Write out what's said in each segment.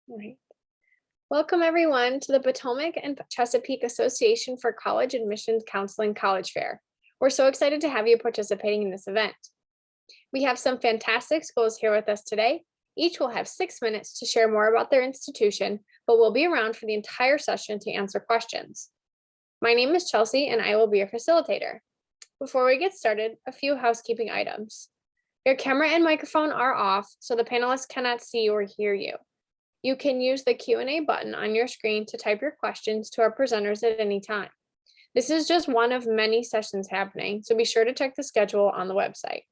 All right. Welcome everyone to the Potomac and Chesapeake Association for College Admissions Counseling College Fair. We're so excited to have you participating in this event. We have some fantastic schools here with us today. Each will have 6 minutes to share more about their institution, but we'll be around for the entire session to answer questions. My name is Chelsea and I will be your facilitator. Before we get started, a few housekeeping items. Your camera and microphone are off, so the panelists cannot see or hear you. You can use the Q&A button on your screen to type your questions to our presenters at any time. This is just one of many sessions happening, so be sure to check the schedule on the website.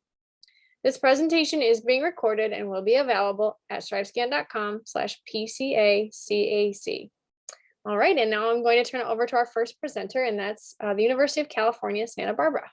This presentation is being recorded and will be available at strivescan.com/PCACAC. All right, and now I'm going to turn it over to our first presenter, and that's the University of California, Santa Barbara.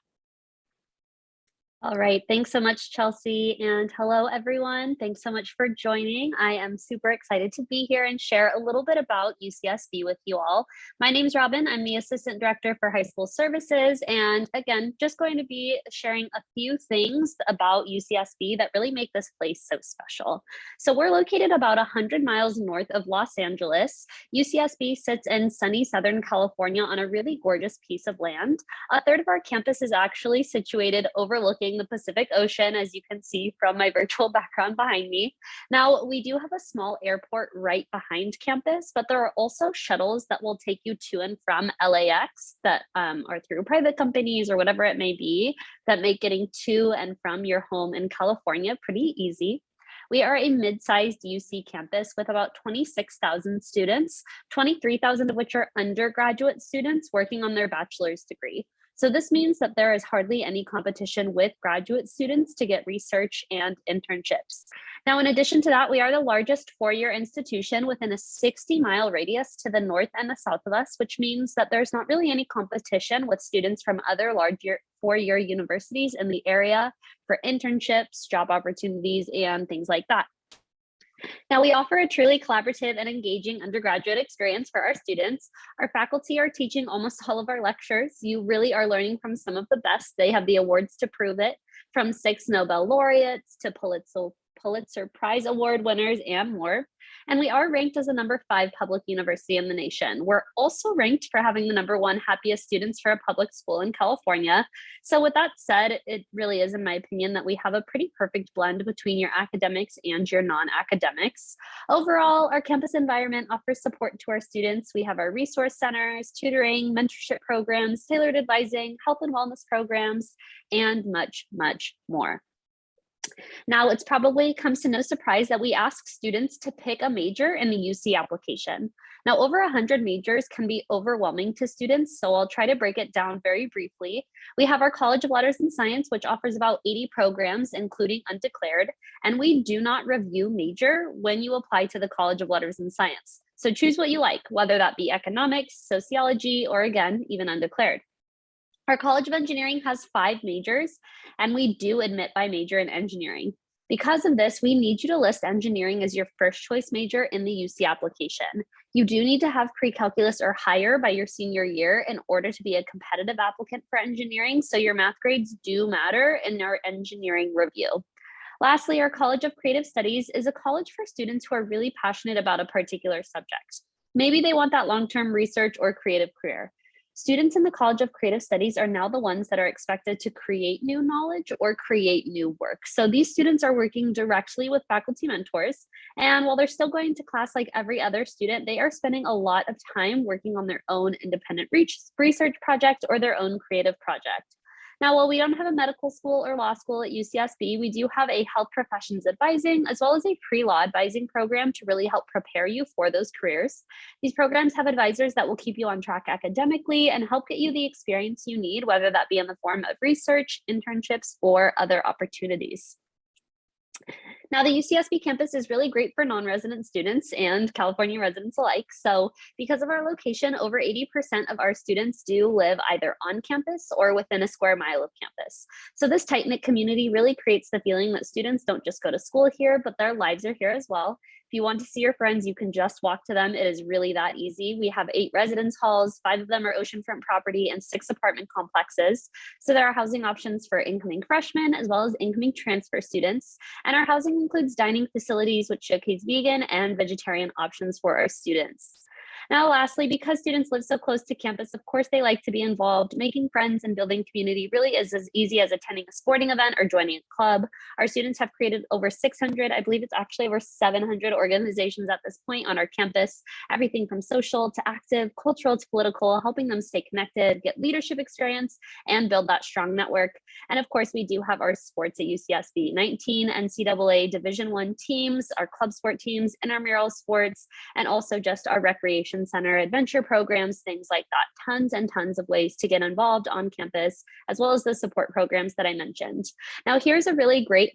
All right, thanks so much, Chelsea, and hello, everyone. Thanks so much for joining. I am super excited to be here and share a little bit about UCSB with you all. My name is Robin. I'm the Assistant Director for High School Services, and again, just going to be sharing a few things about UCSB that really make this place so special. So we're located about 100 miles north of Los Angeles. UCSB sits in sunny Southern California on a really gorgeous piece of land. A third of our campus is actually situated overlooking the Pacific Ocean, as you can see from my virtual background behind me. Now, we do have a small airport right behind campus, but there are also shuttles that will take you to and from LAX that are through private companies or whatever it may be, that make getting to and from your home in California pretty easy. We are a mid-sized UC campus with about 26,000 students, 23,000 of which are undergraduate students working on their bachelor's degree. So this means that there is hardly any competition with graduate students to get research and internships. Now, in addition to that, we are the largest four-year institution within a 60-mile radius to the north and the south of us, which means that there's not really any competition with students from other larger four-year universities in the area for internships, job opportunities, and things like that. Now, we offer a truly collaborative and engaging undergraduate experience for our students. Our faculty are teaching almost all of our lectures. You really are learning from some of the best. They have the awards to prove it, from 6 Nobel laureates to Pulitzer Prize Award winners and more. And we are ranked as a number 5 public university in the nation. We're also ranked for having the number 1 happiest students for a public school in California. So with that said, it really is, in my opinion, that we have a pretty perfect blend between your academics and your non-academics. Overall, our campus environment offers support to our students. We have our resource centers, tutoring, mentorship programs, tailored advising, health and wellness programs, and much, much more. Now, it's probably comes to no surprise that we ask students to pick a major in the UC application. Now, over 100 majors can be overwhelming to students, so I'll try to break it down very briefly. We have our College of Letters and Science, which offers about 80 programs, including undeclared, and we do not review major when you apply to the College of Letters and Science. So choose what you like, whether that be economics, sociology, or again, even undeclared. Our College of Engineering has 5 majors, and we do admit by major in engineering. Because of this, we need you to list engineering as your first choice major in the UC application. You do need to have pre-calculus or higher by your senior year in order to be a competitive applicant for engineering, so your math grades do matter in our engineering review. Lastly, our College of Creative Studies is a college for students who are really passionate about a particular subject. Maybe they want that long-term research or creative career. Students in the College of Creative Studies are now the ones that are expected to create new knowledge or create new work. So these students are working directly with faculty mentors. And while they're still going to class like every other student, they are spending a lot of time working on their own independent research project or their own creative project. Now, while we don't have a medical school or law school at UCSB, we do have a health professions advising as well as a pre-law advising program to really help prepare you for those careers. These programs have advisors that will keep you on track academically and help get you the experience you need, whether that be in the form of research, internships, or other opportunities. Now, the UCSB campus is really great for non-resident students and California residents alike. So because of our location, over 80% of our students do live either on campus or within a square mile of campus. So this tight-knit community really creates the feeling that students don't just go to school here, but their lives are here as well. If you want to see your friends, you can just walk to them. It is really that easy. We have 8 residence halls, 5 of them are oceanfront property, and 6 apartment complexes. So there are housing options for incoming freshmen as well as incoming transfer students. And our housing includes dining facilities which showcase vegan and vegetarian options for our students. Now, lastly, because students live so close to campus, of course, they like to be involved. Making friends and building community really is as easy as attending a sporting event or joining a club. Our students have created over 600, I believe it's actually over 700 organizations at this point on our campus, everything from social to active, cultural to political, helping them stay connected, get leadership experience, and build that strong network. And of course, we do have our sports at UCSB, 19 NCAA Division I teams, our club sport teams, intramural sports, and also just our recreation center adventure programs, things like that. Tons and tons of ways to get involved on campus, as well as the support programs that I mentioned. Now, here's a really great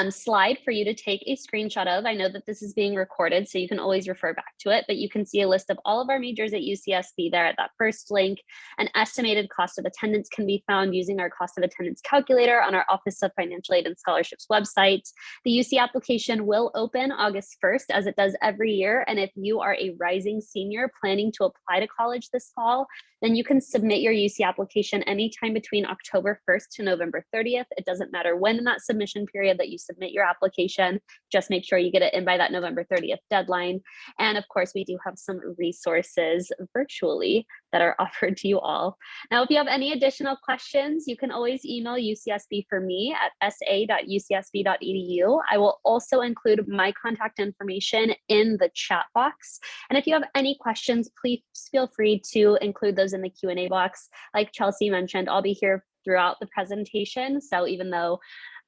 slide for you to take a screenshot of. I know that this is being recorded, so you can always refer back to it, but you can see a list of all of our majors at UCSB there at that first link. An estimated cost of attendance can be found using our cost of attendance calculator on our Office of Financial Aid and Scholarships website. The UC application will open August 1st, as it does every year. And if you are a rising senior planning to apply to college this fall, then you can submit your UC application anytime between October 1st to November 30th. It doesn't matter when in that submission period that you submit your application, just make sure you get it in by that November 30th deadline. And of course, we do have some resources virtually that are offered to you all. Now, if you have any additional questions, you can always email UCSB for me at sa.ucsb.edu. I will also include my contact information in the chat box. And if you have any questions, please feel free to include those in the Q&A box. Like Chelsea mentioned, I'll be here throughout the presentation. So even though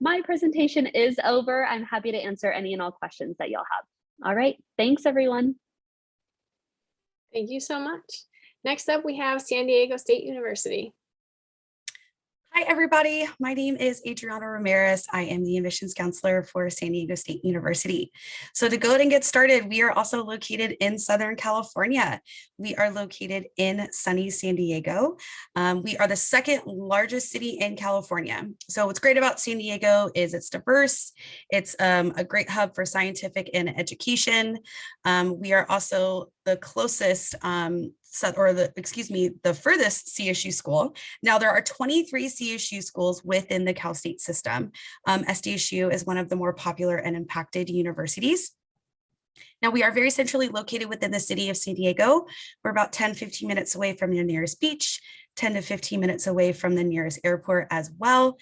my presentation is over, I'm happy to answer any and all questions that y'all have. All right, thanks everyone. Thank you so much. Next up, we have San Diego State University. Hi, everybody. My name is Adriana Ramirez. I am the admissions counselor for San Diego State University. So to go ahead and get started, we are also located in Southern California. We are located in sunny San Diego. We are the second largest city in California. So what's great about San Diego is it's diverse. It's a great hub for scientific and education. We are also the closest the furthest CSU school. Now there are 23 CSU schools within the Cal State system. SDSU is one of the more popular and impacted universities. Now we are very centrally located within the city of San Diego. We're about 10-15 minutes away from the nearest beach, 10 to 15 minutes away from the nearest airport as well.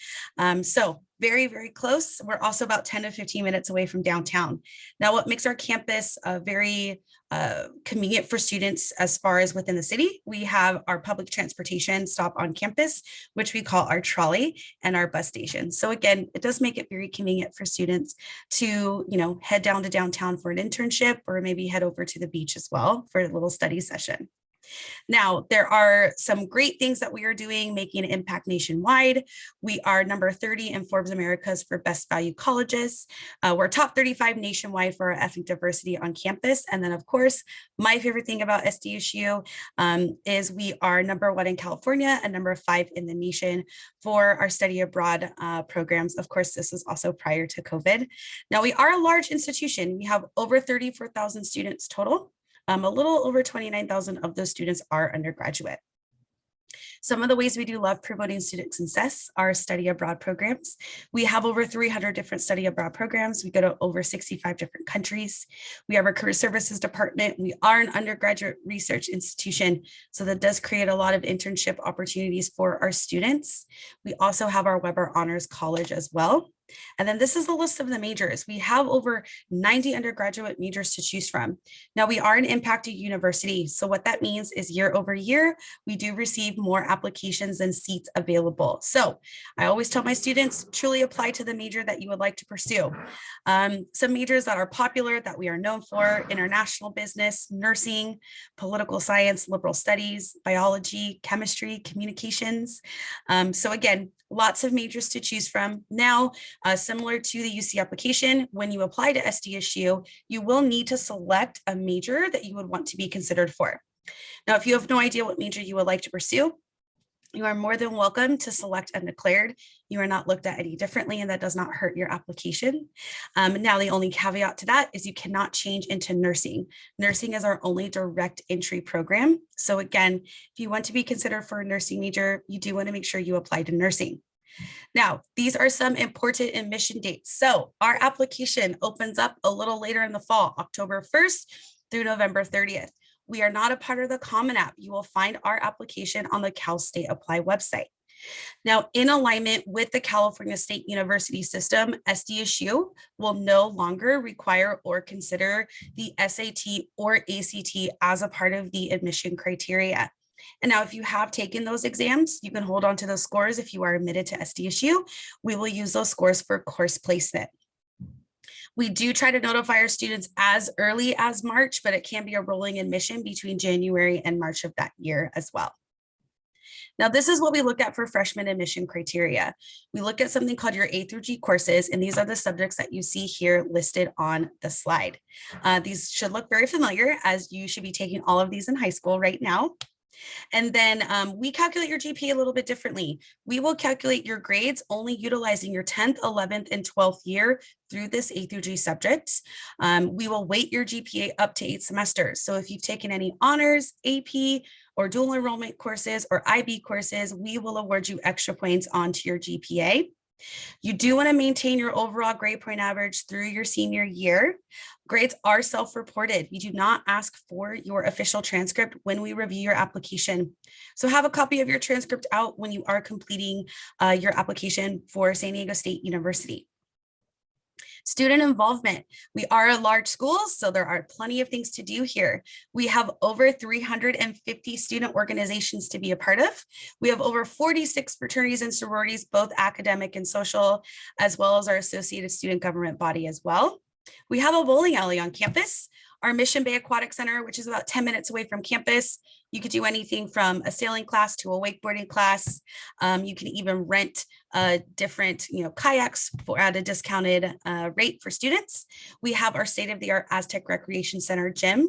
So very, very close. We're also about 10 to 15 minutes away from downtown. Now, what makes our campus very convenient for students as far as within the city, we have our public transportation stop on campus, which we call our trolley, and our bus station. So again, it does make it very convenient for students to, head down to downtown for an internship or maybe head over to the beach as well for a little study session. Now, there are some great things that we are doing, making an impact nationwide. We are number 30 in Forbes America's for best value colleges. We're top 35 nationwide for our ethnic diversity on campus. And then, of course, my favorite thing about SDSU is we are number 1 in California and number 5 in the nation for our study abroad programs. Of course, this is also prior to COVID. Now, we are a large institution. We have over 34,000 students total. A little over 29,000 of those students are undergraduate. Some of the ways we do love promoting student success are study abroad programs. We have over 300 different study abroad programs. We go to over 65 different countries. We have our career services department. We are an undergraduate research institution, so that does create a lot of internship opportunities for our students. We also have our Weber Honors College as well. And then this is the list of the majors. We have over 90 undergraduate majors to choose from. Now, we are an impacted university. So what that means is year over year, we do receive more applications than seats available. So I always tell my students, truly apply to the major that you would like to pursue. Some majors that are popular that we are known for: international business, nursing, political science, liberal studies, biology, chemistry, communications. So again, lots of majors to choose from. Now, similar to the UC application, when you apply to SDSU, you will need to select a major that you would want to be considered for. Now, if you have no idea what major you would like to pursue, you are more than welcome to select undeclared. You are not looked at any differently, and that does not hurt your application. Now, the only caveat to that is you cannot change into nursing. Nursing is our only direct entry program. So again, if you want to be considered for a nursing major, you do want to make sure you apply to nursing. Now, these are some important admission dates. So our application opens up a little later in the fall, October 1st through November 30th. We are not a part of the Common App. You will find our application on the Cal State Apply website. Now, in alignment with the California State University system, SDSU will no longer require or consider the SAT or ACT as a part of the admission criteria. And now if you have taken those exams, you can hold on to those scores. If you are admitted to SDSU, we will use those scores for course placement. We do try to notify our students as early as March, but it can be a rolling admission between January and March of that year as well. Now, this is what we look at for freshman admission criteria. We look at something called your A through G courses, and these are the subjects that you see here listed on the slide. These should look very familiar, as you should be taking all of these in high school right now. And then we calculate your GPA a little bit differently. We will calculate your grades only utilizing your 10th, 11th, and 12th year through this A through G subjects. We will weight your GPA up to 8 semesters. So if you've taken any honors, AP, or dual enrollment courses or IB courses, we will award you extra points onto your GPA. You do want to maintain your overall grade point average through your senior year. Grades are self-reported. We do not ask for your official transcript when we review your application. So have a copy of your transcript out when you are completing your application for San Diego State University. Student involvement. We are a large school, so there are plenty of things to do here. We have over 350 student organizations to be a part of. We have over 46 fraternities and sororities, both academic and social, as well as our associated student government body as well. We have a bowling alley on campus. Our Mission Bay Aquatic Center, which is about 10 minutes away from campus. You could do anything from a sailing class to a wakeboarding class. You can even rent different kayaks at a discounted rate for students. We have our state-of-the-art Aztec Recreation Center gym.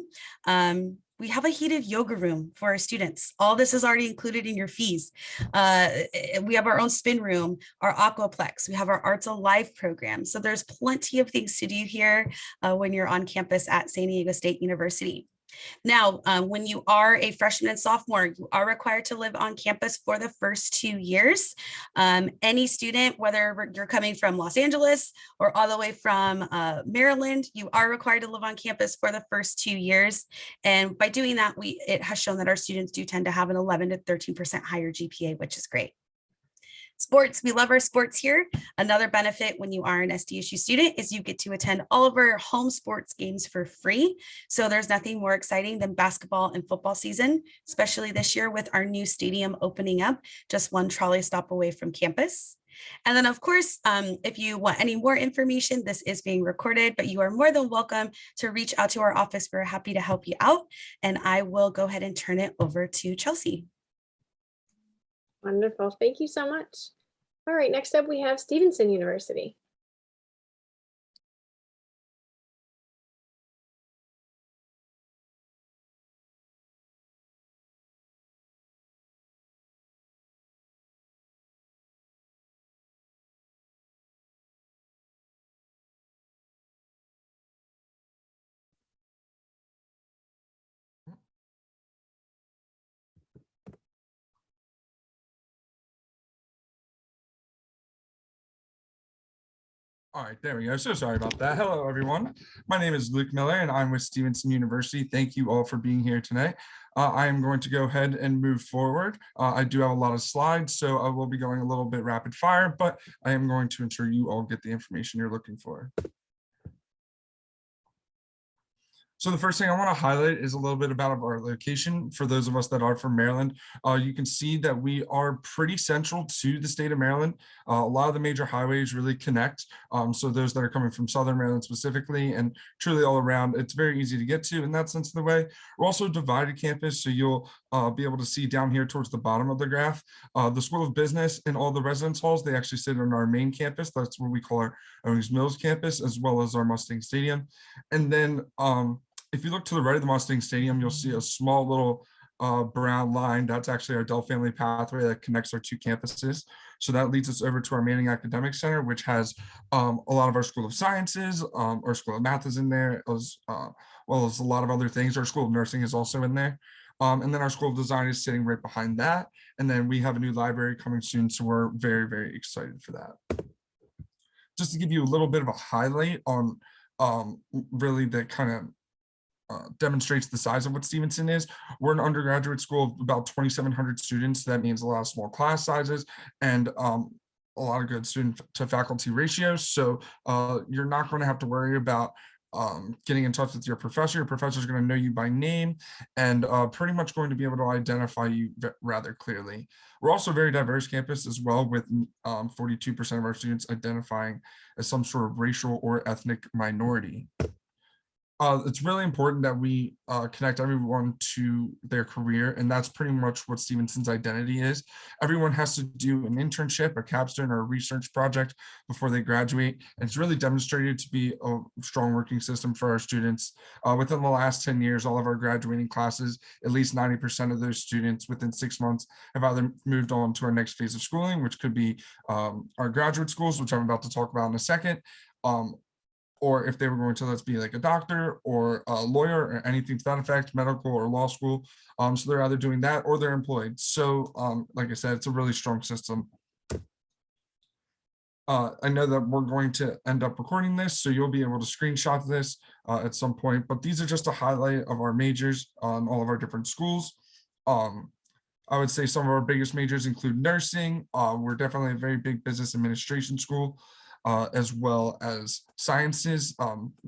We have a heated yoga room for our students. All this is already included in your fees. We have our own spin room, our aquaplex. We have our Arts Alive program. So there's plenty of things to do here when you're on campus at San Diego State University. Now, when you are a freshman and sophomore, you are required to live on campus for the first 2 years. Any student, whether you're coming from Los Angeles or all the way from Maryland, you are required to live on campus for the first 2 years. And by doing that, it has shown that our students do tend to have an 11 to 13% higher GPA, which is great. Sports, we love our sports here. Another benefit when you are an SDSU student is you get to attend all of our home sports games for free. So there's nothing more exciting than basketball and football season, especially this year with our new stadium opening up just one trolley stop away from campus. And then, of course, if you want any more information, this is being recorded, but you are more than welcome to reach out to our office. We're happy to help you out. And I will go ahead and turn it over to Chelsea. Wonderful. Thank you so much. All right, next up we have Stevenson University. All right, there we go. So sorry about that. Hello, everyone. My name is Luke Miller, and I'm with Stevenson University. Thank you all for being here today. I am going to go ahead and move forward. I do have a lot of slides, so I will be going a little bit rapid fire, but I am going to ensure you all get the information you're looking for. So the first thing I want to highlight is a little bit about our location. For those of us that are from Maryland, you can see that we are pretty central to the state of Maryland. A lot of the major highways really connect. So those that are coming from Southern Maryland specifically and truly all around, it's very easy to get to in that sense of the way. We're also a divided campus, so you'll be able to see down here towards the bottom of the graph, the School of Business and all the residence halls, they actually sit on our main campus. That's what we call our Owings Mills campus, as well as our Mustang Stadium. And then if you look to the right of the Mustang Stadium, you'll see a small little brown line. That's actually our Dell Family Pathway that connects our two campuses. So that leads us over to our Manning Academic Center, which has a lot of our School of Sciences, our School of Math is in there, as well as a lot of other things. Our School of Nursing is also in there. And then our School of Design is sitting right behind that. And then we have a new library coming soon. So we're very, very excited for that. Just to give you a little bit of a highlight on really that kind of demonstrates the size of what Stevenson is. We're an undergraduate school of about 2,700 students. That means a lot of small class sizes and a lot of good student to faculty ratios. So you're not going to have to worry about getting in touch with your professor. Your professor is going to know you by name and pretty much going to be able to identify you rather clearly. We're also a very diverse campus as well, with 42% of our students identifying as some sort of racial or ethnic minority. It's really important that we connect everyone to their career, and that's pretty much what Stevenson's identity is. Everyone has to do an internship, a capstone, or a research project before they graduate. And it's really demonstrated to be a strong working system for our students. Within the last 10 years, all of our graduating classes, at least 90% of those students within 6 months have either moved on to our next phase of schooling, which could be our graduate schools, which I'm about to talk about in a second, or if they were going to, let's be like a doctor or a lawyer or anything to that effect, medical or law school. So they're either doing that or they're employed. So like I said, it's a really strong system. I know that we're going to end up recording this, so you'll be able to screenshot this at some point, but these are just a highlight of our majors on all of our different schools. I would say some of our biggest majors include nursing. We're definitely a very big business administration school. As well as sciences.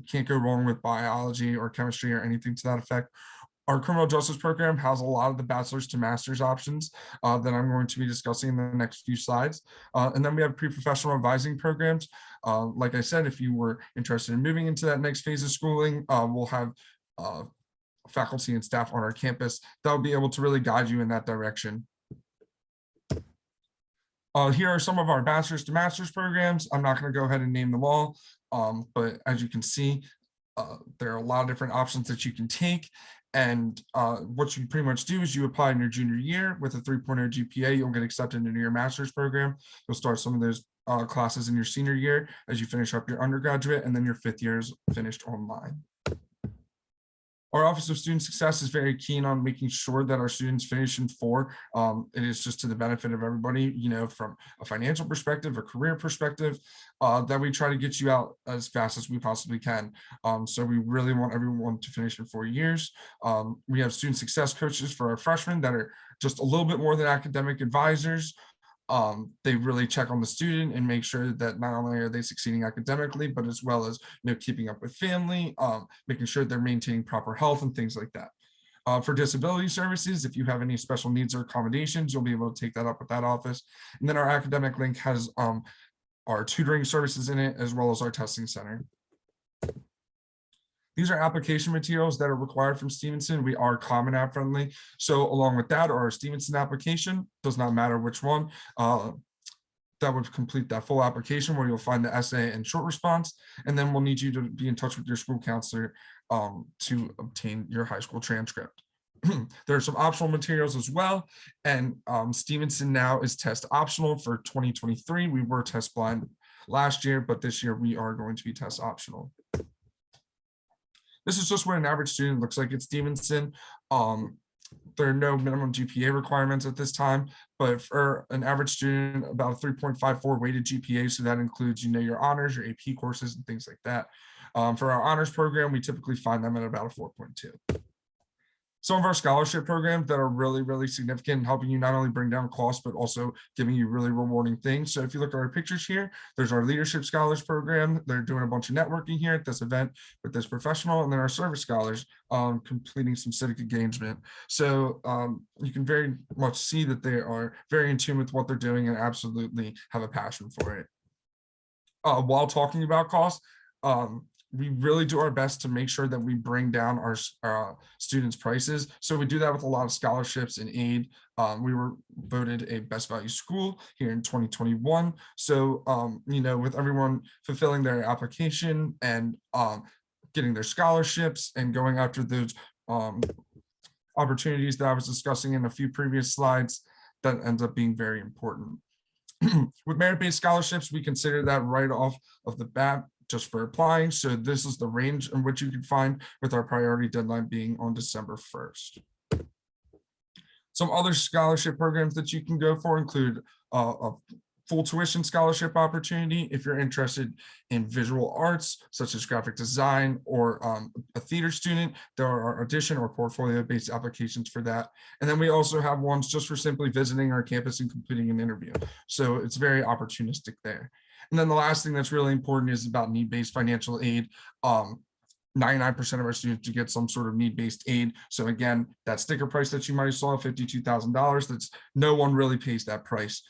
Can't go wrong with biology or chemistry or anything to that effect. Our criminal justice program has a lot of the bachelor's to master's options that I'm going to be discussing in the next few slides. And then we have pre-professional advising programs. Like I said, if you were interested in moving into that next phase of schooling, we'll have faculty and staff on our campus that will be able to really guide you in that direction. Here are some of our bachelor's to master's programs. I'm not going to go ahead and name them all, but as you can see, there are a lot of different options that you can take. And what you pretty much do is you apply in your junior year with a 3.0 GPA, you'll get accepted into your master's program. You'll start some of those classes in your senior year as you finish up your undergraduate, and then your 5th year is finished online. Our Office of Student Success is very keen on making sure that our students finish in 4. It is just to the benefit of everybody, you know, from a financial perspective, a career perspective, that we try to get you out as fast as we possibly can. So we really want everyone to finish in 4 years. We have student success coaches for our freshmen that are just a little bit more than academic advisors. They really check on the student and make sure that not only are they succeeding academically, but as well as, you know, keeping up with family, making sure they're maintaining proper health and things like that. For disability services, if you have any special needs or accommodations, you'll be able to take that up with that office. And then our academic link has our tutoring services in it, as well as our testing center. These are application materials that are required from Stevenson. We are Common App friendly. So along with that, our Stevenson application, does not matter which one, that would complete that full application where you'll find the essay and short response. And then we'll need you to be in touch with your school counselor to obtain your high school transcript. There are some optional materials as well. And Stevenson now is test optional for 2023. We were test blind last year, but this year we are going to be test optional. This is just what an average student looks like at Stevenson. There are no minimum GPA requirements at this time, but for an average student, about a 3.54 weighted GPA. So that includes, you know, your honors, your AP courses, and things like that. For our honors program, we typically find them at about a 4.2. Some of our scholarship programs that are really, really significant in helping you not only bring down costs, but also giving you really rewarding things. So if you look at our pictures here, there's our Leadership Scholars program. They're doing a bunch of networking here at this event with this professional, and then our Service Scholars completing some civic engagement. So you can very much see that they are very in tune with what they're doing and absolutely have a passion for it. While talking about costs, we really do our best to make sure that we bring down our students' prices. So we do that with a lot of scholarships and aid. We were voted a best value school here in 2021. So, you know, with everyone fulfilling their application and getting their scholarships and going after those opportunities that I was discussing in a few previous slides, that ends up being very important. With merit-based scholarships, we consider that right off of the bat, just for applying. So this is the range in which you can find, with our priority deadline being on December 1st. Some other scholarship programs that you can go for include a full tuition scholarship opportunity if you're interested in visual arts, such as graphic design, or a theater student. There are audition or portfolio-based applications for that. And then we also have ones just for simply visiting our campus and completing an interview. So it's very opportunistic there. And then the last thing that's really important is about need-based financial aid. 99% of our students do get some sort of need-based aid. So again, that sticker price that you might have saw, $52,000, that's no one really pays that price.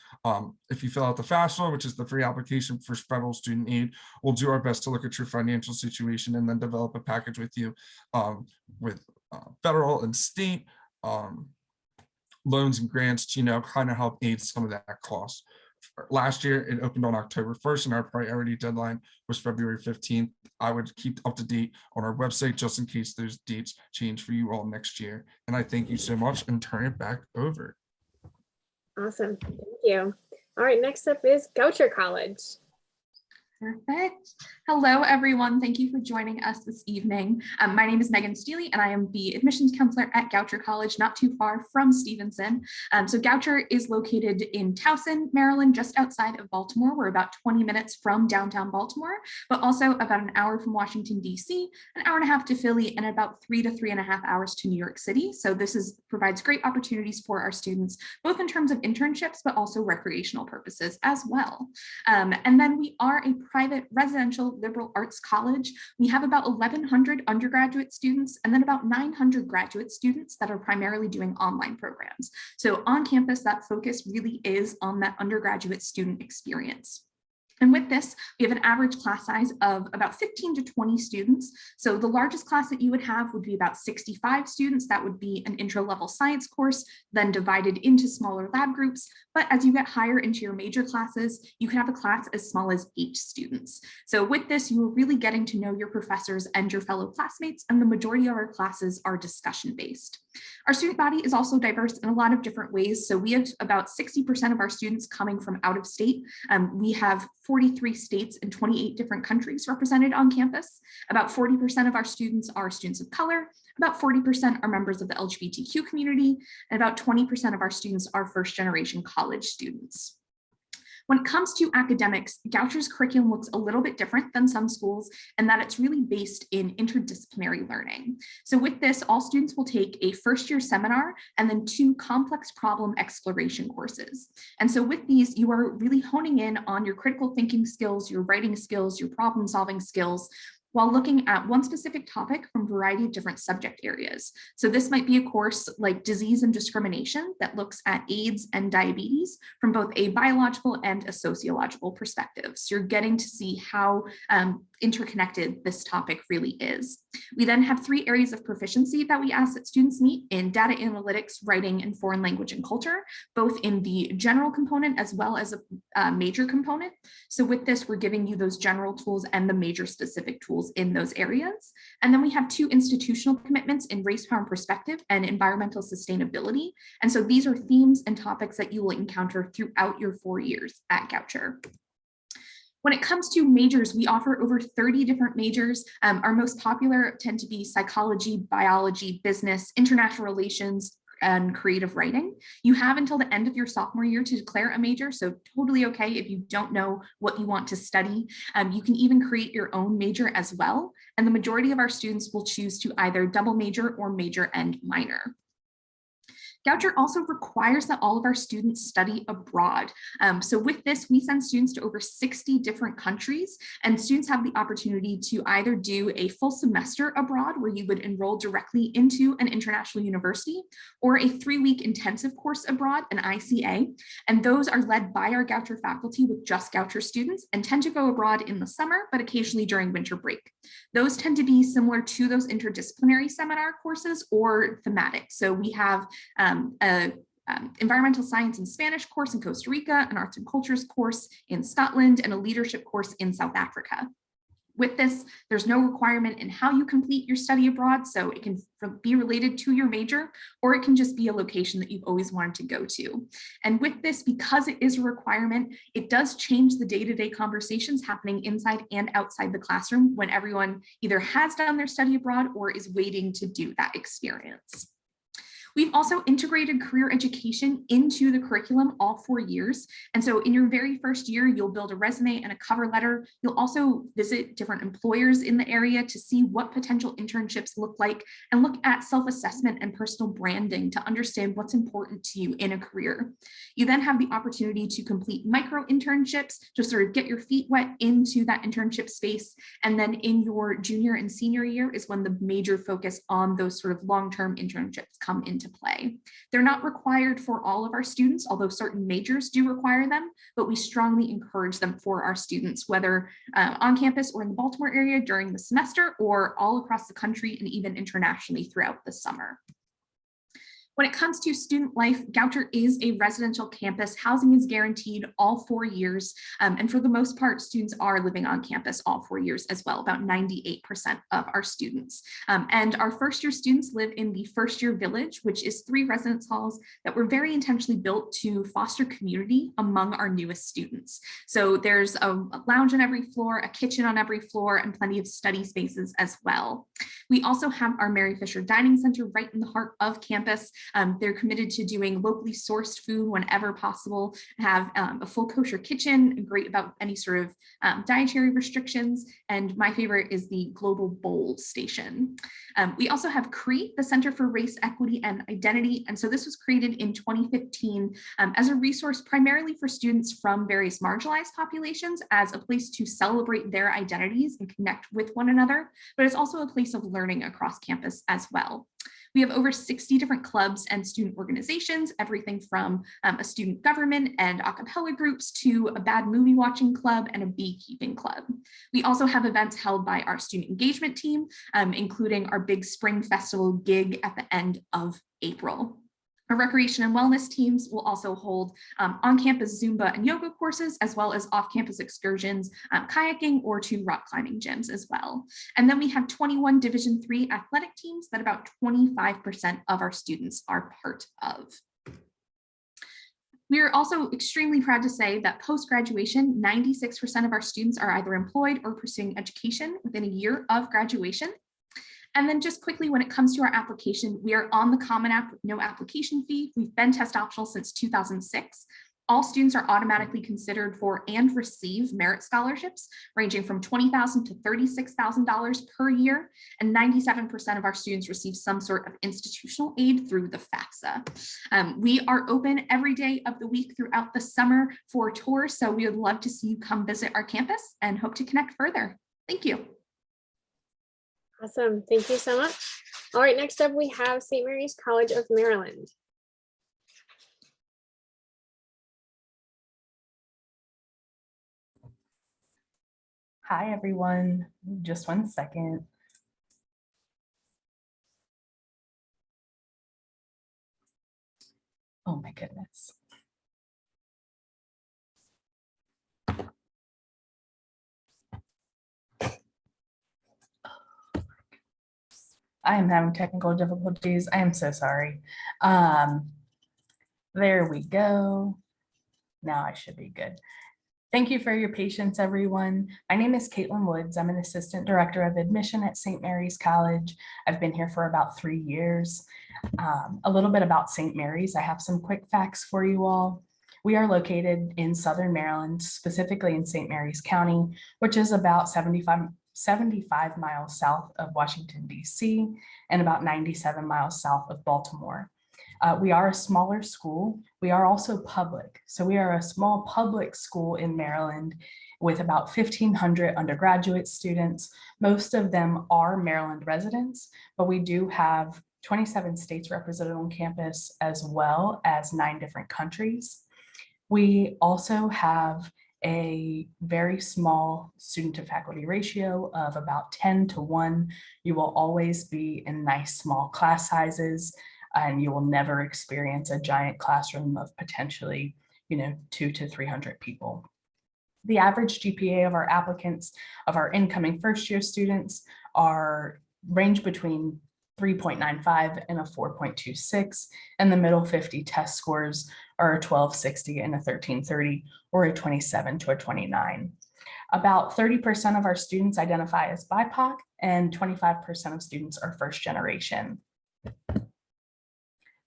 If you fill out the FAFSA, which is the free application for federal student aid, we'll do our best to look at your financial situation and then develop a package with you with federal and state loans and grants to, kind of help aid some of that cost. Last year, it opened on October 1st, and our priority deadline was February 15th. I would keep up to date on our website just in case those dates change for you all next year. And I thank you so much and turn it back over. Awesome. Thank you. All right, next up is Goucher College. Perfect. Hello, everyone. Thank you for joining us this evening. My name is Megan Steely, and I am the admissions counselor at Goucher College, not too far from Stevenson. So Goucher is located in Towson, Maryland, just outside of Baltimore. We're about 20 minutes from downtown Baltimore, but also about an hour from Washington, D.C., an hour and a half to Philly, and about 3 to 3.5 hours to New York City. So this provides great opportunities for our students, both in terms of internships, but also recreational purposes as well. And then we are a private residential liberal arts college. We have about 1,100 undergraduate students and then about 900 graduate students that are primarily doing online programs. So on campus, that focus really is on that undergraduate student experience. And with this, we have an average class size of about 15 to 20 students. So the largest class that you would have would be about 65 students. That would be an intro-level science course, then divided into smaller lab groups. But as you get higher into your major classes, you can have a class as small as 8 students. So with this, you are really getting to know your professors and your fellow classmates, and the majority of our classes are discussion-based. Our student body is also diverse in a lot of different ways. So we have about 60% of our students coming from out of state. We have 43 states and 28 different countries represented on campus. About 40% of our students are students of color. About 40% are members of the LGBTQ community, and about 20% of our students are first-generation college students. When it comes to academics, Goucher's curriculum looks a little bit different than some schools, and that it's really based in interdisciplinary learning. So with this, all students will take a first-year seminar and then 2 complex problem exploration courses. And so with these, you are really honing in on your critical thinking skills, your writing skills, your problem-solving skills, while looking at one specific topic from a variety of different subject areas. So this might be a course like disease and discrimination that looks at AIDS and diabetes from both a biological and a sociological perspective. So you're getting to see how interconnected this topic really is. We then have 3 areas of proficiency that we ask that students meet in data analytics, writing, and foreign language and culture, both in the general component as well as a major component. So with this, we're giving you those general tools and the major specific tools in those areas. And then we have 2 institutional commitments in race, power, and perspective and environmental sustainability. And so these are themes and topics that you will encounter throughout your 4 years at Goucher. When it comes to majors, we offer over 30 different majors. Our most popular tend to be psychology, biology, business, international relations, and creative writing. You have until the end of your sophomore year to declare a major, so totally okay if you don't know what you want to study. You can even create your own major as well, and the majority of our students will choose to either double major or major and minor. Goucher also requires that all of our students study abroad. So with this, we send students to over 60 different countries, and students have the opportunity to either do a full semester abroad where you would enroll directly into an international university, or a 3-week intensive course abroad, an ICA. And those are led by our Goucher faculty with just Goucher students and tend to go abroad in the summer, but occasionally during winter break. Those tend to be similar to those interdisciplinary seminar courses or thematic. So we have environmental science and Spanish course in Costa Rica, an arts and cultures course in Scotland, and a leadership course in South Africa. With this, there's no requirement in how you complete your study abroad, so it can be related to your major, or it can just be a location that you've always wanted to go to. And with this, because it is a requirement, it does change the day-to-day conversations happening inside and outside the classroom when everyone either has done their study abroad or is waiting to do that experience. We've also integrated career education into the curriculum all 4 years. And so in your very first year, you'll build a resume and a cover letter. You'll also visit different employers in the area to see what potential internships look like and look at self-assessment and personal branding to understand what's important to you in a career. You then have the opportunity to complete micro internships to sort of get your feet wet into that internship space. And then in your junior and senior year is when the major focus on those sort of long-term internships come into play. They're not required for all of our students, although certain majors do require them, but we strongly encourage them for our students, whether on campus or in the Baltimore area during the semester or all across the country and even internationally throughout the summer. When it comes to student life, Goucher is a residential campus. Housing is guaranteed all 4 years. And for the most part, students are living on campus all 4 years as well, about 98% of our students. And our first year students live in the first year village, which is 3 residence halls that were very intentionally built to foster community among our newest students. So there's a lounge on every floor, a kitchen on every floor, and plenty of study spaces as well. We also have our Mary Fisher Dining Center right in the heart of campus. They're committed to doing locally sourced food whenever possible, have a full kosher kitchen, great about any sort of dietary restrictions. And my favorite is the Global Bowl Station. We also have CRE, the Center for Race, Equity, and Identity. And so this was created in 2015 as a resource primarily for students from various marginalized populations as a place to celebrate their identities and connect with one another, but it's also a place of learning across campus as well. We have over 60 different clubs and student organizations, everything from a student government and a cappella groups to a bad movie watching club and a beekeeping club. We also have events held by our student engagement team, including our big spring festival gig at the end of April. Our recreation and wellness teams will also hold on-campus Zumba and yoga courses, as well as off-campus excursions, kayaking, or to rock climbing gyms as well. And then we have 21 Division III athletic teams that about 25% of our students are part of. We are also extremely proud to say that post-graduation, 96% of our students are either employed or pursuing education within a year of graduation. And then just quickly, when it comes to our application, we are on the Common App with no application fee. We've been test optional since 2006. All students are automatically considered for and receive merit scholarships ranging from $20,000 to $36,000 per year. And 97% of our students receive some sort of institutional aid through the FAFSA. We are open every day of the week throughout the summer for tours. So we would love to see you come visit our campus and hope to connect further. Thank you. Awesome. Thank you so much. All right, next up we have St. Mary's College of Maryland. Hi, everyone. Just one second. Oh my goodness. I am having technical difficulties. I am so sorry. There we go. Now I should be good. Thank you for your patience, everyone. My name is Caitlin Woods. I'm an assistant director of admission at St. Mary's College. I've been here for about 3 years. A little bit about St. Mary's. I have some quick facts for you all. We are located in Southern Maryland, specifically in St. Mary's County, which is about 75 miles south of Washington, D.C., and about 97 miles south of Baltimore. We are a smaller school. We are also public. So we are a small public school in Maryland with about 1,500 undergraduate students. Most of them are Maryland residents, but we do have 27 states represented on campus, as well as 9 different countries. We also have a very small student to faculty ratio of about 10 to 1. You will always be in nice small class sizes, and you will never experience a giant classroom of potentially, 200 to 300 people. The average GPA of our applicants, of our incoming first year students, range between 3.95 and a 4.26, and the middle 50 test scores are a 1260 and a 1330, or a 27 to a 29. About 30% of our students identify as BIPOC, and 25% of students are first generation.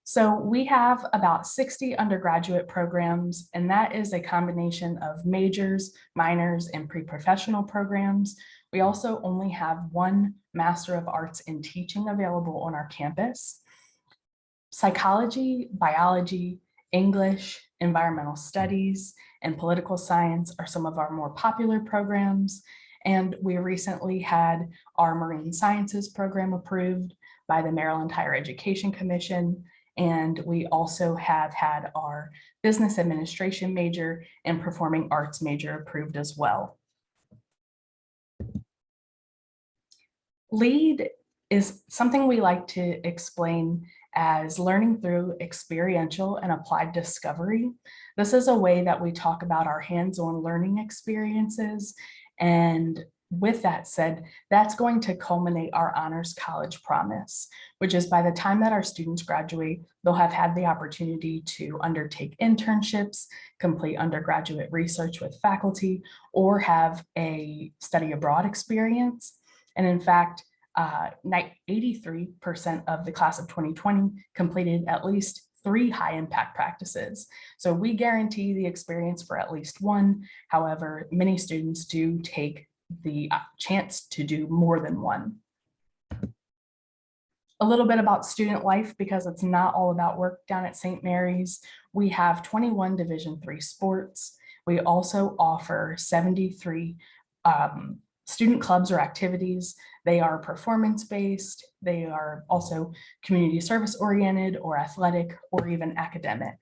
So we have about 60 undergraduate programs, and that is a combination of majors, minors, and pre-professional programs. We also only have one Master of Arts in Teaching available on our campus. Psychology, biology, English, environmental studies, and political science are some of our more popular programs. And we recently had our marine sciences program approved by the Maryland Higher Education Commission. And we also have had our business administration major and performing arts major approved as well. LEAD is something we like to explain as learning through experiential and applied discovery. This is a way that we talk about our hands-on learning experiences. And with that said, that's going to culminate our Honors College Promise, which is by the time that our students graduate, they'll have had the opportunity to undertake internships, complete undergraduate research with faculty, or have a study abroad experience. And in fact, 83% of the class of 2020 completed at least 3 high impact practices. So we guarantee the experience for at least one. However, many students do take the chance to do more than one. A little bit about student life, because it's not all about work down at St. Mary's. We have 21 Division III sports. We also offer 73 student clubs or activities. They are performance-based. They are also community service oriented or athletic or even academic.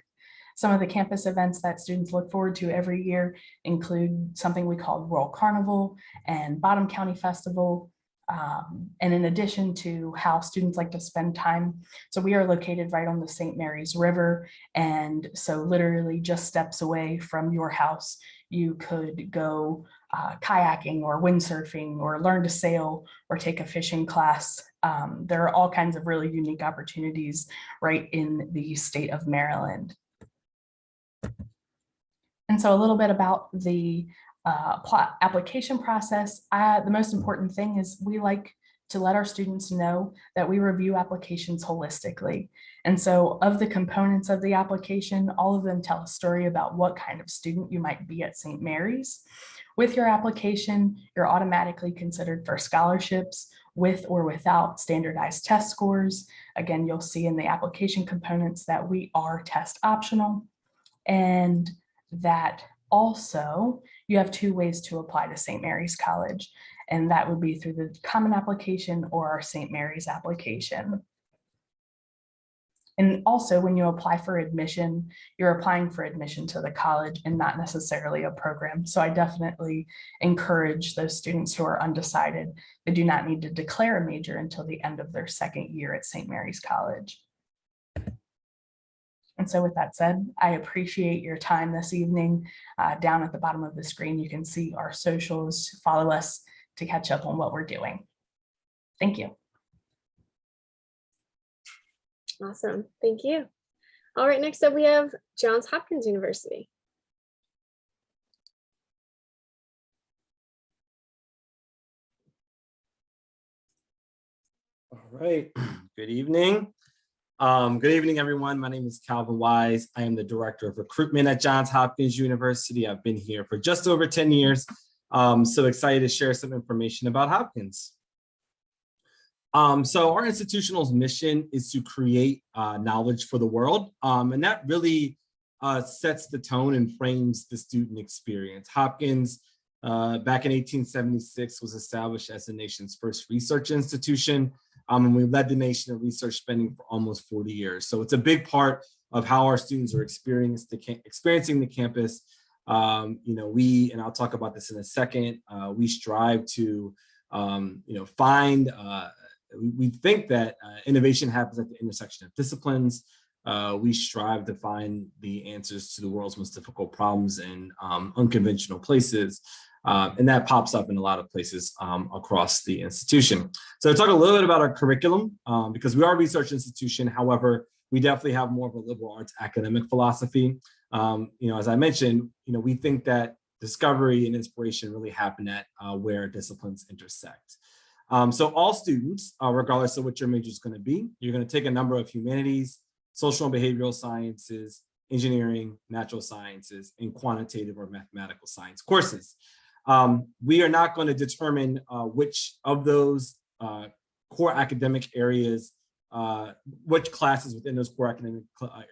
Some of the campus events that students look forward to every year include something we call World Carnival and Bottom County Festival. And in addition to how students like to spend time, so we are located right on the St. Mary's River. And so literally just steps away from your house, you could go kayaking or windsurfing or learn to sail or take a fishing class. There are all kinds of really unique opportunities right in the state of Maryland. And so a little bit about the application process. The most important thing is we like to let our students know that we review applications holistically. And so of the components of the application, all of them tell a story about what kind of student you might be at St. Mary's. With your application, you're automatically considered for scholarships with or without standardized test scores. Again, you'll see in the application components that we are test optional, and that also you have 2 ways to apply to St. Mary's College, and that would be through the common application or our St. Mary's application. And also when you apply for admission, you're applying for admission to the college and not necessarily a program. So I definitely encourage those students who are undecided. They do not need to declare a major until the end of their 2nd year at St. Mary's College. And so with that said, I appreciate your time this evening. Down at the bottom of the screen, you can see our socials. Follow us to catch up on what we're doing. Thank you. Awesome. Thank you. All right, next up we have Johns Hopkins University. All right. Good evening. Good evening, everyone. My name is Calvin Wise. I am the Director of Recruitment at Johns Hopkins University. I've been here for just over 10 years. So excited to share some information about Hopkins. So our institutional's mission is to create knowledge for the world. And that really sets the tone and frames the student experience. Hopkins, back in 1876, was established as the nation's first research institution. And we led the nation in research spending for almost 40 years. So it's a big part of how our students are experiencing the campus. You know, and I'll talk about this in a second, we strive to, find, we think that innovation happens at the intersection of disciplines. We strive to find the answers to the world's most difficult problems in unconventional places. And that pops up in a lot of places across the institution. So I'll talk a little bit about our curriculum because we are a research institution. However, we definitely have more of a liberal arts academic philosophy. As I mentioned, we think that discovery and inspiration really happen at where disciplines intersect. So all students, regardless of what your major is going to be, you're going to take a number of humanities, social and behavioral sciences, engineering, natural sciences, and quantitative or mathematical science courses. We are not going to determine which of those core academic areas, which classes within those core academic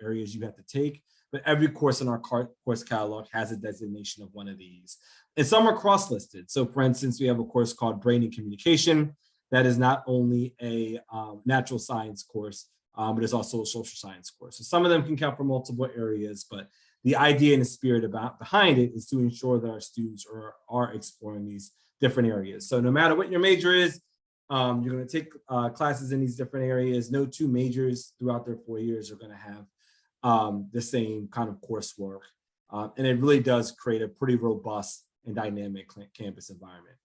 areas you have to take, but every course in our course catalog has a designation of one of these. And some are cross-listed. So for instance, we have a course called Brain and Communication that is not only a natural science course, but it's also a social science course. So some of them can count for multiple areas, but the idea and the spirit behind it is to ensure that our students are exploring these different areas. So no matter what your major is, you're going to take classes in these different areas. No two majors throughout their 4 years are going to have the same kind of coursework. And it really does create a pretty robust and dynamic campus environment.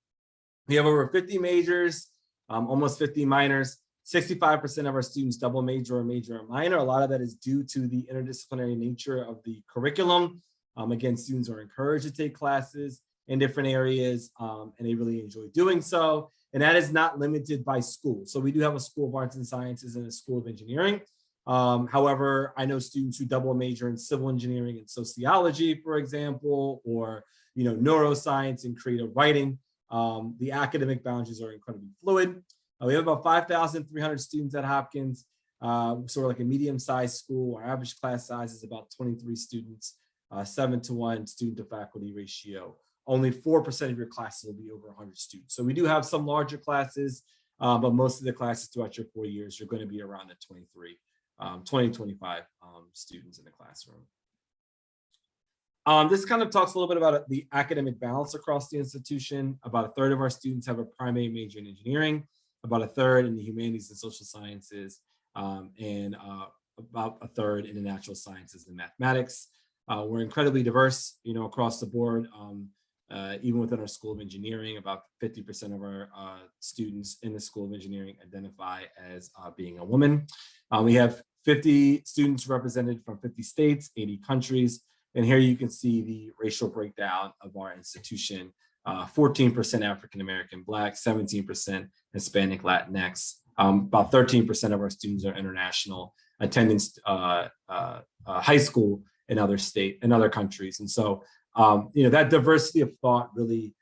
We have over 50 majors, almost 50 minors. 65% of our students double major or major or minor. A lot of that is due to the interdisciplinary nature of the curriculum. Again, students are encouraged to take classes in different areas, and they really enjoy doing so. And that is not limited by school. So we do have a School of Arts and Sciences and a School of Engineering. However, I know students who double major in civil engineering and sociology, for example, or neuroscience and creative writing. The academic boundaries are incredibly fluid. We have about 5,300 students at Hopkins, sort of like a medium-sized school. Our average class size is about 23 students, 7-to-1 student to faculty ratio. Only 4% of your classes will be over 100 students. So we do have some larger classes, but most of the classes throughout your 4 years are going to be around the 25 students in the classroom. This kind of talks a little bit about the academic balance across the institution. About a third of our students have a primary major in engineering, about a third in the humanities and social sciences, and about a third in the natural sciences and mathematics. We're incredibly diverse, across the board. Even within our School of Engineering, about 50% of our students in the School of Engineering identify as being a woman. We have 50 students represented from 50 states, 80 countries. And here you can see the racial breakdown of our institution. 14% African-American, Black, 17% Hispanic, Latinx. About 13% of our students are international, attending high school in other countries. And so, that diversity of thought really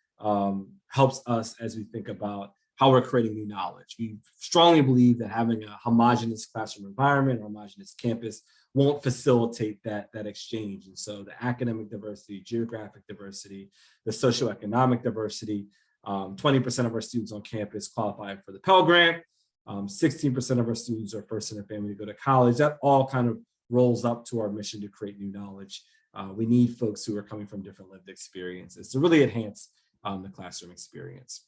helps us as we think about how we're creating new knowledge. We strongly believe that having a homogeneous classroom environment, or homogeneous campus, won't facilitate that exchange. And so the academic diversity, geographic diversity, the socioeconomic diversity, 20% of our students on campus qualify for the Pell Grant, 16% of our students are first in their family to go to college. That all kind of rolls up to our mission to create new knowledge. We need folks who are coming from different lived experiences to really enhance the classroom experience.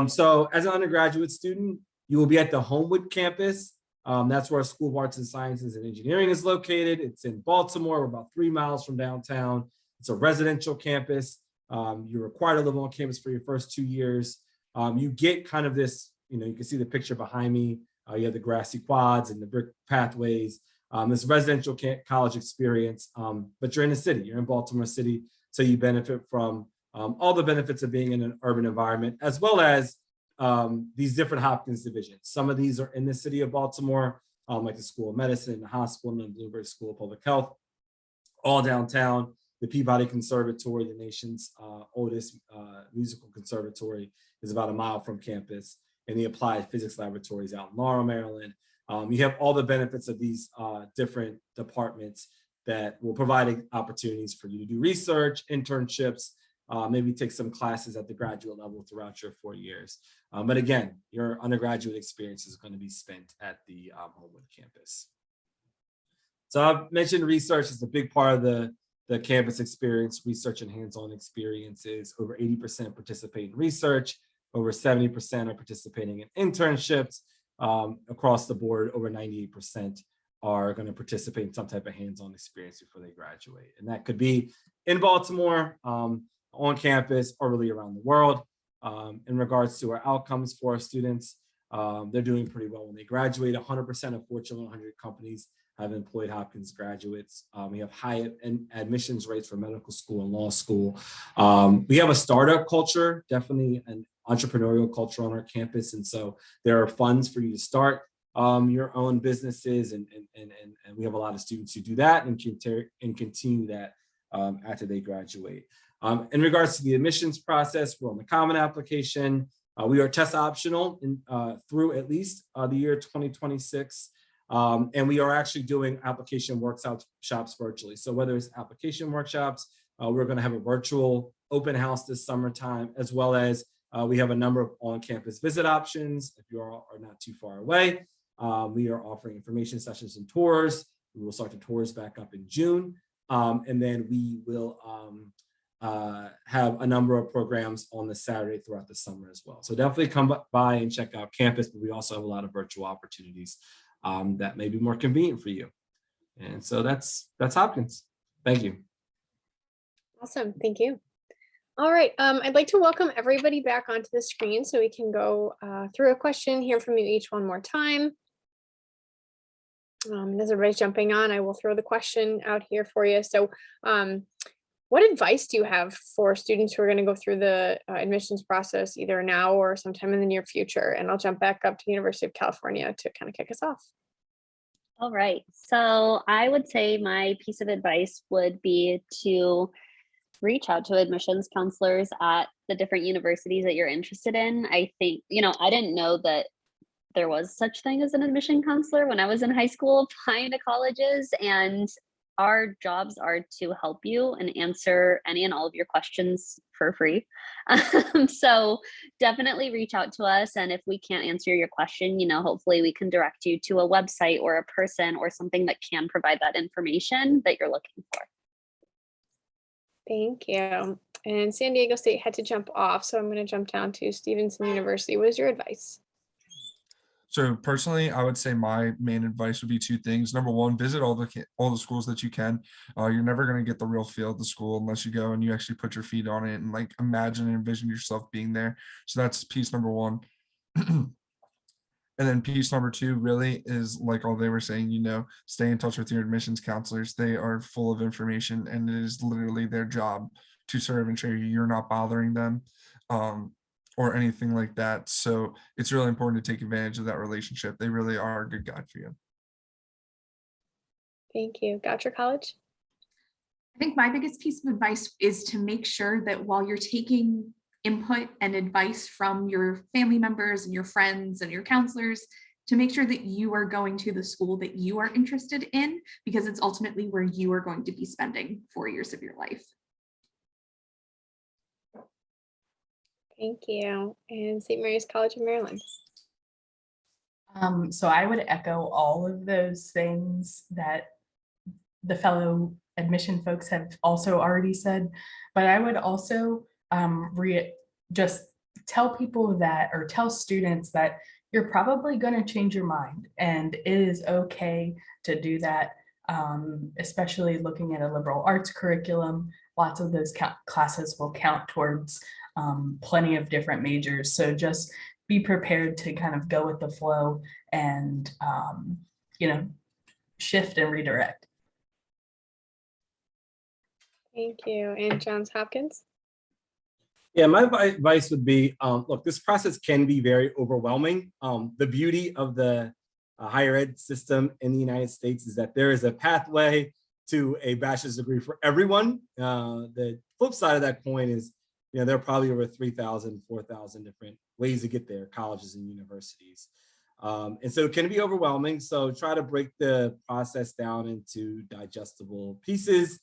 So as an undergraduate student, you will be at the Homewood campus. That's where our School of Arts and Sciences and Engineering is located. It's in Baltimore. We're about 3 miles from downtown. It's a residential campus. You're required to live on campus for your first 2 years. You get kind of this, you can see the picture behind me. You have the grassy quads and the brick pathways, this residential college experience, but you're in the city. You're in Baltimore City, so you benefit from all the benefits of being in an urban environment, as well as these different Hopkins divisions. Some of these are in the city of Baltimore, like the School of Medicine, the hospital, and the Bloomberg School of Public Health, all downtown. The Peabody Conservatory, the nation's oldest musical conservatory, is about a mile from campus, and the Applied Physics Laboratories out in Laurel, Maryland. You have all the benefits of these different departments that will provide opportunities for you to do research, internships, maybe take some classes at the graduate level throughout your 4 years. But again, your undergraduate experience is going to be spent at the Homewood campus. So I've mentioned research is a big part of the campus experience, research and hands-on experiences. Over 80% participate in research, over 70% are participating in internships. Across the board, over 98% are going to participate in some type of hands-on experience before they graduate. And that could be in Baltimore, on campus, or really around the world. In regards to our outcomes for our students, they're doing pretty well when they graduate. 100% of Fortune 100 companies have employed Hopkins graduates. We have high admissions rates for medical school and law school. We have a startup culture, definitely an entrepreneurial culture on our campus. And so there are funds for you to start your own businesses, and we have a lot of students who do that and continue that after they graduate. In regards to the admissions process, we're on the Common Application. We are test optional through at least the year 2026. And we are actually doing application workshops virtually. So whether it's application workshops, we're going to have a virtual open house this summertime, as well as we have a number of on-campus visit options. If you are not too far away, we are offering information sessions and tours. We will start the tours back up in June. And then we will have a number of programs on the Saturday throughout the summer as well. So definitely come by and check out campus, but we also have a lot of virtual opportunities that may be more convenient for you. And so that's Hopkins. Thank you. Awesome, thank you. All right, I'd like to welcome everybody back onto the screen so we can go through a question, hear from you each one more time. As everybody's jumping on, I will throw the question out here for you. So what advice do you have for students who are going to go through the admissions process either now or sometime in the near future? And I'll jump back up to the University of California to kind of kick us off. All right, so I would say my piece of advice would be to reach out to admissions counselors at the different universities that you're interested in. I think, I didn't know that there was such thing as an admission counselor when I was in high school applying to colleges, and our jobs are to help you and answer any and all of your questions for free. So definitely reach out to us. And if we can't answer your question, hopefully we can direct you to a website or a person or something that can provide that information that you're looking for. Thank you. And San Diego State had to jump off, so I'm going to jump down to Stevenson University. What is your advice? So personally, I would say my main advice would be two things. Number one, visit all the schools that you can. You're never going to get the real feel of the school unless you go and you actually put your feet on it and like imagine and envision yourself being there. So that's piece number one. And then piece number two really is like all they were saying, stay in touch with your admissions counselors. They are full of information and it is literally their job to serve and ensure you're not bothering them. Or anything like that. So it's really important to take advantage of that relationship. They really are a good guide for you. Thank you. Goucher College? I think my biggest piece of advice is to make sure that while you're taking input and advice from your family members and your friends and your counselors, to make sure that you are going to the school that you are interested in, because it's ultimately where you are going to be spending 4 years of your life. Thank you. And St. Mary's College of Maryland. So I would echo all of those things that the fellow admission folks have also already said, but I would also just tell people that, or tell students that you're probably going to change your mind, and it is okay to do that, especially looking at a liberal arts curriculum. Lots of those classes will count towards plenty of different majors. So just be prepared to kind of go with the flow and, shift and redirect. Thank you. And Johns Hopkins? Yeah, my advice would be, look, this process can be very overwhelming. The beauty of the higher ed system in the United States is that there is a pathway to a bachelor's degree for everyone. The flip side of that coin is, there are probably over 3,000, 4,000 different ways to get there, colleges and universities. And so it can be overwhelming. So try to break the process down into digestible pieces.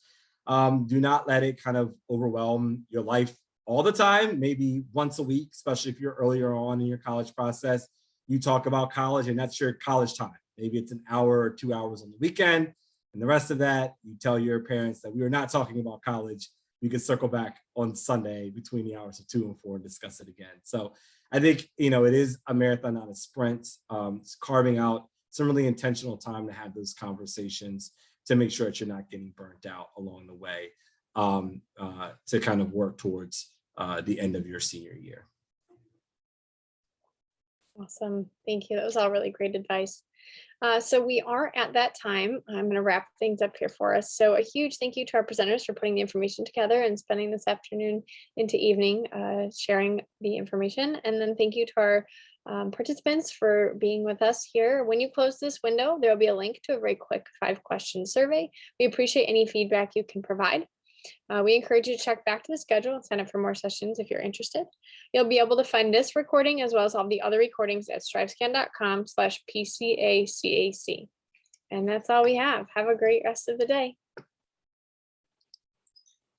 Do not let it kind of overwhelm your life all the time, maybe once a week, especially if you're earlier on in your college process. You talk about college and that's your college time. Maybe it's an hour or 2 hours on the weekend. And the rest of that, you tell your parents that we are not talking about college. We can circle back on Sunday between the hours of 2 and 4 and discuss it again. So I think, it is a marathon, not a sprint. It's carving out some really intentional time to have those conversations to make sure that you're not getting burnt out along the way, to kind of work towards the end of your senior year. Awesome. Thank you. That was all really great advice. So we are at that time. I'm going to wrap things up here for us. So a huge thank you to our presenters for putting the information together and spending this afternoon into evening sharing the information. And then thank you to our participants for being with us here. When you close this window, there will be a link to a very quick 5-question survey. We appreciate any feedback you can provide. We encourage you to check back to the schedule and sign up for more sessions if you're interested. You'll be able to find this recording as well as all the other recordings at strivescan.com/PCACAC. And that's all we have. Have a great rest of the day.